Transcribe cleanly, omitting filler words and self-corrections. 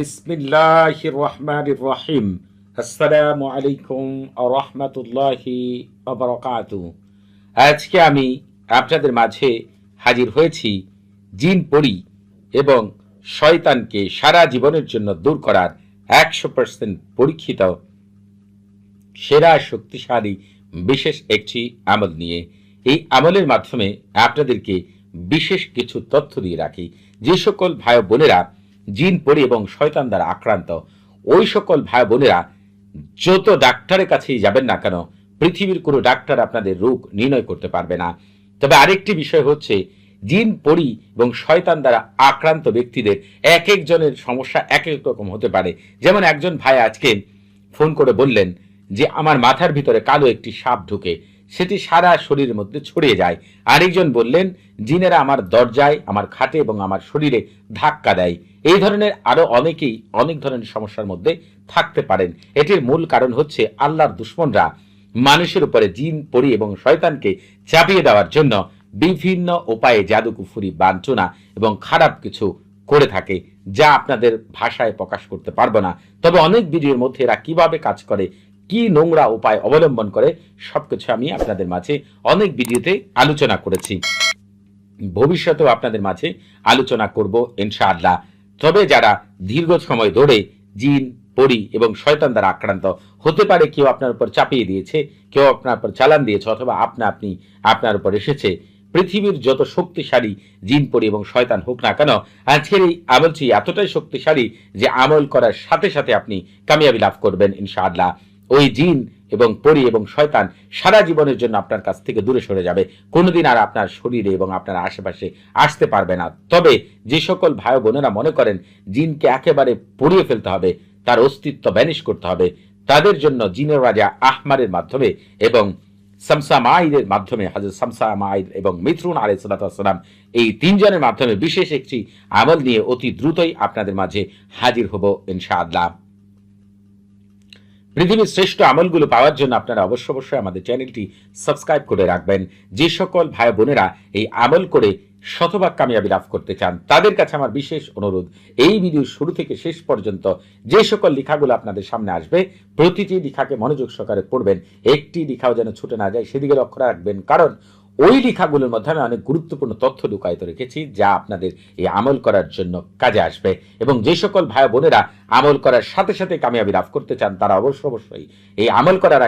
বিসমিল্লাহির রহমানির রহিম। আসসালামু আলাইকুম ওয়া রাহমাতুল্লাহি ওয়া বারাকাতুহু। আজকে আমি আপনাদের মাঝে হাজির হয়েছি জিন পরি এবং শয়তানকে সারা জীবনের জন্য দূর করার 100% পরীক্ষিত সেরা শক্তিশালী বিশেষ একটি আমল নিয়ে। এই আমলের মাধ্যমে আপনাদেরকে বিশেষ কিছু তথ্য দিয়ে রাখি। যে সকল ভাই বোনেরা জিন পরি এবং শয়তান দ্বারা আক্রান্ত, ওই সকল ভাই বোনেরা যত ডাক্তারের কাছেই যাবেন না কেন, পৃথিবীর কোনো ডাক্তার আপনাদের রোগ নির্ণয় করতে পারবে না। তবে আরেকটি বিষয় হচ্ছে, জিন পরি এবং শয়তান দ্বারা আক্রান্ত ব্যক্তিদের এক একজনের সমস্যা এক এক রকম হতে পারে। যেমন একজন ভাই আজকে ফোন করে বললেন যে আমার মাথার ভিতরে কালো একটি সাপ ঢুকে, সেটি সারা শরীরের মধ্যে ছড়িয়ে যায়। আরেকজন বললেন জিনেরা আমার দরজায়, আমার খাটে এবং আমার শরীরে ধাক্কা দেয়। এই ধরনের আরো অনেকেই অনেক ধরনের সমস্যার মধ্যে থাকতে পারেন। এটির মূল কারণ হচ্ছে আল্লাহর দুশমনরা মানুষের উপরে জিন পরি এবং শয়তানকে চাপিয়ে দেওয়ার জন্য বিভিন্ন উপায়ে জাদুকুফুরি, বাঞ্ছনা এবং খারাপ কিছু করে থাকে, যা আপনাদের ভাষায় প্রকাশ করতে পারবো না। তবে অনেক ভিডিওর মধ্যে এরা কিভাবে কাজ করে, কি নোংরা উপায় অবলম্বন করে, সবকিছু আমি আপনাদের মাঝে অনেক ভিডিওতে আলোচনা করেছি, ভবিষ্যতেও আপনাদের মাঝে আলোচনা করব ইনশাআল্লাহ। তবে যারা দীর্ঘ সময় ধরে জিন পরি এবং শয়তান দ্বারা আক্রান্ত, হতে পারে কেউ আপনার উপর চাপিয়ে দিয়েছে, কেউ আপনার উপর চালান দিয়েছে, অথবা আপনি আপনার উপর এসেছে। পৃথিবীর যত শক্তিশালী জিন পরি এবং শয়তান হোক না কেন, আজকের এই আমলটি এতটাই শক্তিশালী যে আমল করার সাথে সাথে আপনি কামিয়াবি লাভ করবেন ইনশাআল্লাহ। ওই জিন এবং পরি এবং শয়তান সারা জীবনের জন্য আপনার কাছ থেকে দূরে সরে যাবে, কোনোদিন আর আপনার শরীরে এবং আপনার আশেপাশে আসতে পারবে না। তবে যে সকল ভাই বোনেরা মনে করেন জিনকে একেবারে পুড়িয়ে ফেলতে হবে, তার অস্তিত্ব ব্যানিশ করতে হবে, তাদের জন্য জিনের রাজা আহমারের মাধ্যমে এবং শামসামাইদের মাধ্যমে, হযরত শামসামাইদ এবং মিথরুন আলাইহিস সালাম, এই তিনজনের মাধ্যমে বিশেষ একটি আমল নিয়ে অতি দ্রুতই আপনাদের মাঝে হাজির হব ইনশাআল্লাহ। পৃথিবীর শ্রেষ্ঠ আমলগুলো পাওয়ার জন্য আপনারা অবশ্যই আমাদের চ্যানেলটি সাবস্ক্রাইব করে রাখবেন। যে সকল ভাই বোনেরা এই আমল করে শতভাগ কামিয়াবি লাভ করতে চান, তাদের কাছে আমার বিশেষ অনুরোধ, এই ভিডিও শুরু থেকে শেষ পর্যন্ত যে সকল লেখাগুলো আপনাদের সামনে আসবে, প্রতিটি লেখাকে মনোযোগ সহকারে পড়বেন। একটি লেখাও যেন ছুটে না যায়, সেদিকে লক্ষ্য রাখবেন, কারণ ওই লেখাগুলোর মধ্যে আমি অনেক গুরুত্বপূর্ণ তথ্য লুকায়িত রেখেছি, যা আপনাদের এই আমল করার জন্য কাজে আসবে। এবং যে সকল ভাই বোনেরা আমল করার সাথে সাথে কামিয়াবি লাভ করতে চান, তারা অবশ্যই এই আমল করার